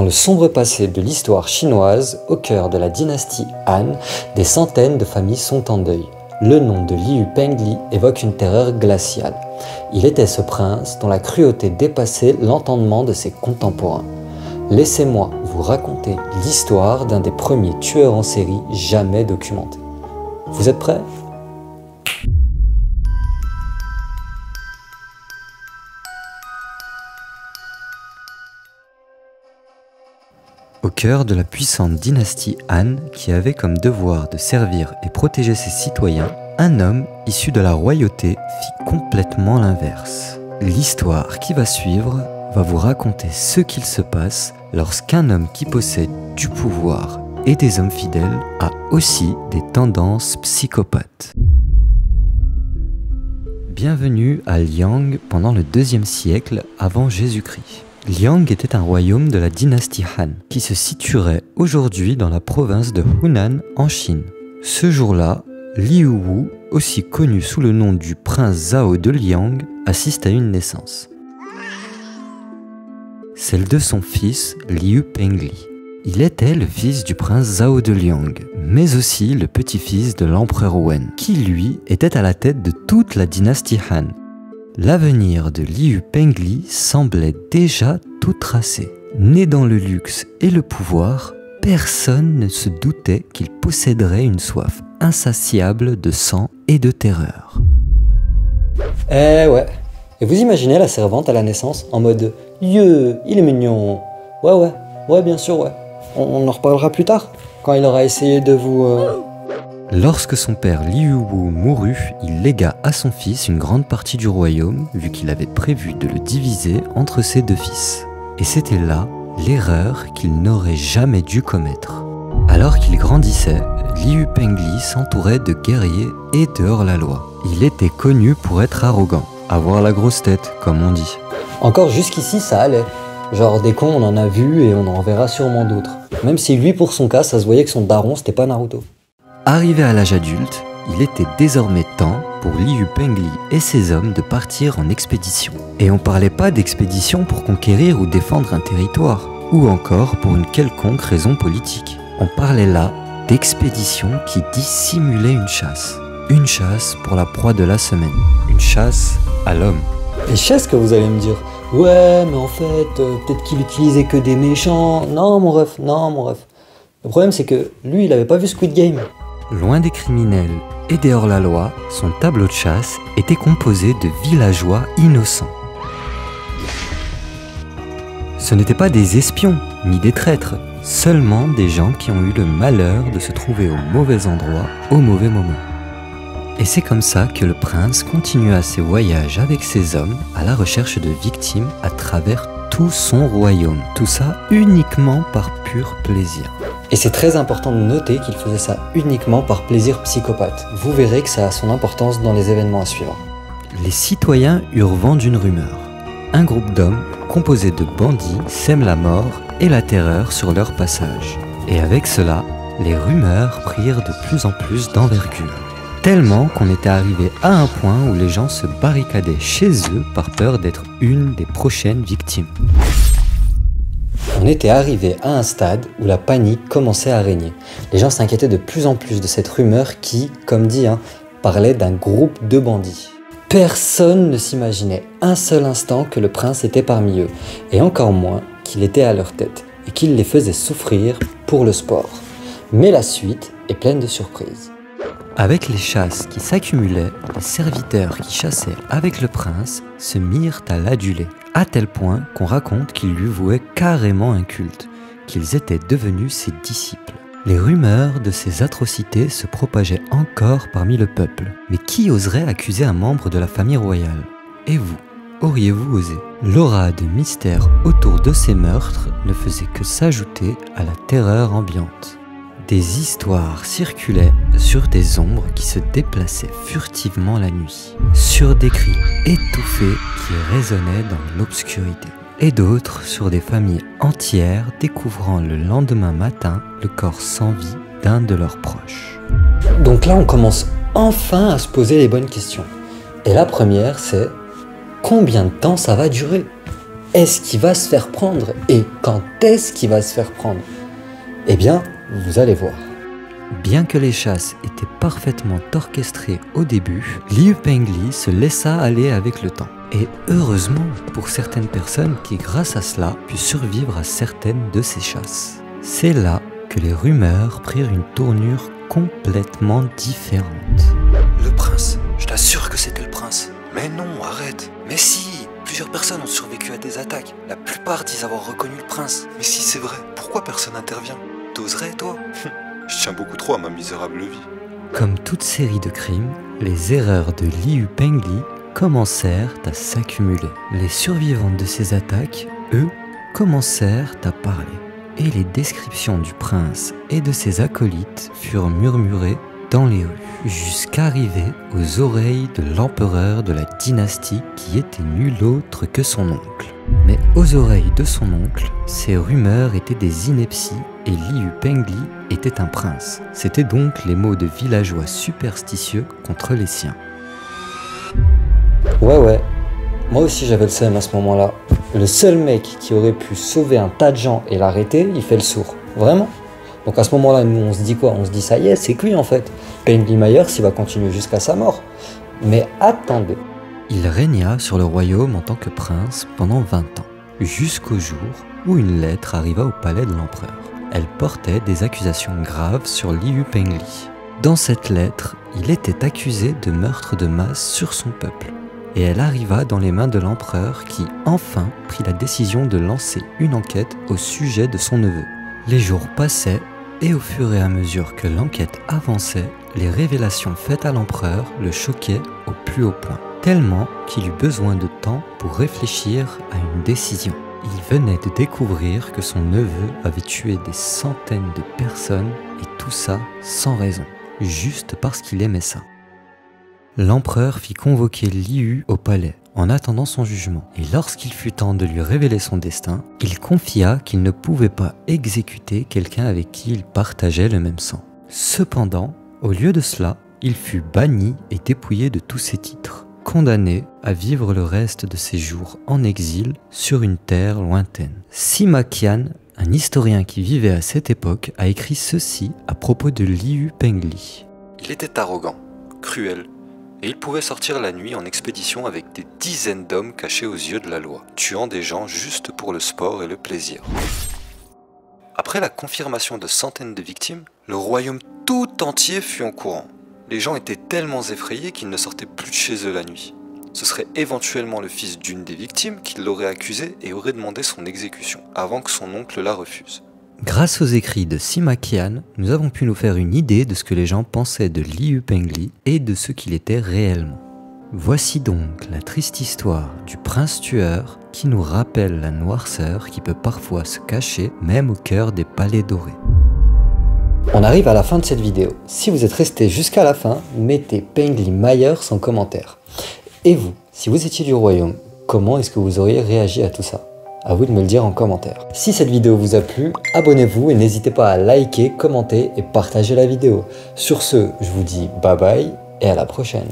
Dans le sombre passé de l'histoire chinoise, au cœur de la dynastie Han, des centaines de familles sont en deuil. Le nom de Liu Pengli évoque une terreur glaciale. Il était ce prince dont la cruauté dépassait l'entendement de ses contemporains. Laissez-moi vous raconter l'histoire d'un des premiers tueurs en série jamais documentés. Vous êtes prêts ? Au cœur de la puissante dynastie Han, qui avait comme devoir de servir et protéger ses citoyens, un homme issu de la royauté fit complètement l'inverse. L'histoire qui va suivre va vous raconter ce qu'il se passe lorsqu'un homme qui possède du pouvoir et des hommes fidèles a aussi des tendances psychopathes. Bienvenue à Liang pendant le 2e siècle avant Jésus-Christ. Liang était un royaume de la dynastie Han, qui se situerait aujourd'hui dans la province de Hunan en Chine. Ce jour-là, Liu Wu, aussi connu sous le nom du prince Zhao de Liang, assiste à une naissance. Celle de son fils Liu Pengli. Il était le fils du prince Zhao de Liang, mais aussi le petit-fils de l'empereur Wen, qui lui était à la tête de toute la dynastie Han. L'avenir de Liu Pengli semblait déjà tout tracé. Né dans le luxe et le pouvoir, personne ne se doutait qu'il posséderait une soif insatiable de sang et de terreur. Eh ouais, et vous imaginez la servante à la naissance en mode « Yeux, il est mignon !»« Ouais, bien sûr, ouais. On en reparlera plus tard, quand il aura essayé de vous... Lorsque son père Liu Wu mourut, il légua à son fils une grande partie du royaume, vu qu'il avait prévu de le diviser entre ses deux fils. Et c'était là l'erreur qu'il n'aurait jamais dû commettre. Alors qu'il grandissait, Liu Pengli s'entourait de guerriers et de hors-la-loi. Il était connu pour être arrogant, avoir la grosse tête, comme on dit. Encore jusqu'ici, ça allait. Genre des cons, on en a vu et on en verra sûrement d'autres. Même si lui, pour son cas, ça se voyait que son daron, c'était pas Naruto. Arrivé à l'âge adulte, il était désormais temps pour Liu Pengli et ses hommes de partir en expédition. Et on parlait pas d'expédition pour conquérir ou défendre un territoire, ou encore pour une quelconque raison politique. On parlait là d'expédition qui dissimulait une chasse. Une chasse pour la proie de la semaine. Une chasse à l'homme. Et je sais ce que vous allez me dire. Ouais, mais en fait, peut-être qu'il utilisait que des méchants. Non, mon ref. Le problème, c'est que lui, il avait pas vu Squid Game. Loin des criminels et des hors-la-loi, son tableau de chasse était composé de villageois innocents. Ce n'étaient pas des espions, ni des traîtres, seulement des gens qui ont eu le malheur de se trouver au mauvais endroit, au mauvais moment. Et c'est comme ça que le prince continua ses voyages avec ses hommes à la recherche de victimes à travers tout son royaume. Tout ça uniquement par pur plaisir. Et c'est très important de noter qu'il faisait ça uniquement par plaisir psychopathe. Vous verrez que ça a son importance dans les événements à suivre. Les citoyens eurent vent d'une rumeur. Un groupe d'hommes, composé de bandits, sème la mort et la terreur sur leur passage. Et avec cela, les rumeurs prirent de plus en plus d'envergure. Tellement qu'on était arrivé à un point où les gens se barricadaient chez eux par peur d'être une des prochaines victimes. On était arrivé à un stade où la panique commençait à régner. Les gens s'inquiétaient de plus en plus de cette rumeur qui, comme dit, parlait d'un groupe de bandits. Personne ne s'imaginait un seul instant que le prince était parmi eux, et encore moins qu'il était à leur tête, et qu'il les faisait souffrir pour le sport. Mais la suite est pleine de surprises. Avec les chasses qui s'accumulaient, les serviteurs qui chassaient avec le prince se mirent à l'aduler, à tel point qu'on raconte qu'ils lui vouaient carrément un culte, qu'ils étaient devenus ses disciples. Les rumeurs de ces atrocités se propageaient encore parmi le peuple, mais qui oserait accuser un membre de la famille royale? Et vous, auriez-vous osé? L'aura de mystère autour de ces meurtres ne faisait que s'ajouter à la terreur ambiante. Des histoires circulaient sur des ombres qui se déplaçaient furtivement la nuit, sur des cris étouffés qui résonnaient dans l'obscurité, et d'autres sur des familles entières découvrant le lendemain matin le corps sans vie d'un de leurs proches. Donc là, on commence enfin à se poser les bonnes questions. Et la première, c'est combien de temps ça va durer? est-ce qu'il va se faire prendre et quand est-ce qu'il va se faire prendre? Eh bien, vous allez voir. Bien que les chasses étaient parfaitement orchestrées au début, Liu Pengli se laissa aller avec le temps. Et heureusement pour certaines personnes qui, grâce à cela, purent survivre à certaines de ces chasses. C'est là que les rumeurs prirent une tournure complètement différente. Le prince, je t'assure que c'était le prince. Mais non, arrête. Mais si, plusieurs personnes ont survécu à des attaques. La plupart disent avoir reconnu le prince. Mais si c'est vrai, pourquoi personne n'intervient? T'oserais, toi? Je tiens beaucoup trop à ma misérable vie. Comme toute série de crimes, les erreurs de Liu Pengli commencèrent à s'accumuler. Les survivants de ces attaques, eux, commencèrent à parler. Et les descriptions du prince et de ses acolytes furent murmurées dans les rues, jusqu'à arriver aux oreilles de l'empereur de la dynastie qui était nul autre que son oncle. Mais aux oreilles de son oncle, ces rumeurs étaient des inepties et Liu Pengli était un prince. C'étaient donc les mots de villageois superstitieux contre les siens. Ouais, moi aussi j'avais le seum à ce moment-là. Le seul mec qui aurait pu sauver un tas de gens et l'arrêter, il fait le sourd. Vraiment. Donc à ce moment-là, nous on se dit quoi? On se dit ça y est, c'est cuit en fait. Pengli Myers, il va continuer jusqu'à sa mort. Mais attendez. Il régna sur le royaume en tant que prince pendant 20 ans, jusqu'au jour où une lettre arriva au palais de l'empereur. Elle portait des accusations graves sur Liu Pengli. Dans cette lettre, il était accusé de meurtre de masse sur son peuple. Et elle arriva dans les mains de l'empereur qui, enfin, prit la décision de lancer une enquête au sujet de son neveu. Les jours passaient et au fur et à mesure que l'enquête avançait, les révélations faites à l'empereur le choquaient au plus haut point, tellement qu'il eut besoin de temps pour réfléchir à une décision. Il venait de découvrir que son neveu avait tué des centaines de personnes et tout ça sans raison, juste parce qu'il aimait ça. L'empereur fit convoquer Liu au palais en attendant son jugement, et lorsqu'il fut temps de lui révéler son destin, il confia qu'il ne pouvait pas exécuter quelqu'un avec qui il partageait le même sang. Cependant, au lieu de cela, il fut banni et dépouillé de tous ses titres, condamné à vivre le reste de ses jours en exil sur une terre lointaine. Sima Qian, un historien qui vivait à cette époque, a écrit ceci à propos de Liu Pengli. Il était arrogant, cruel, et il pouvait sortir la nuit en expédition avec des dizaines d'hommes cachés aux yeux de la loi, tuant des gens juste pour le sport et le plaisir. Après la confirmation de centaines de victimes, le royaume tout entier fut en courant. Les gens étaient tellement effrayés qu'ils ne sortaient plus de chez eux la nuit. Ce serait éventuellement le fils d'une des victimes qui l'aurait accusé et aurait demandé son exécution, avant que son oncle la refuse. Grâce aux écrits de Sima Qian, nous avons pu nous faire une idée de ce que les gens pensaient de Liu Pengli et de ce qu'il était réellement. Voici donc la triste histoire du prince tueur qui nous rappelle la noirceur qui peut parfois se cacher même au cœur des palais dorés. On arrive à la fin de cette vidéo. Si vous êtes resté jusqu'à la fin, mettez Pengli Myers en commentaire. Et vous, si vous étiez du royaume, comment est-ce que vous auriez réagi à tout ça? À vous de me le dire en commentaire. Si cette vidéo vous a plu, abonnez-vous et n'hésitez pas à liker, commenter et partager la vidéo. Sur ce, je vous dis bye bye et à la prochaine.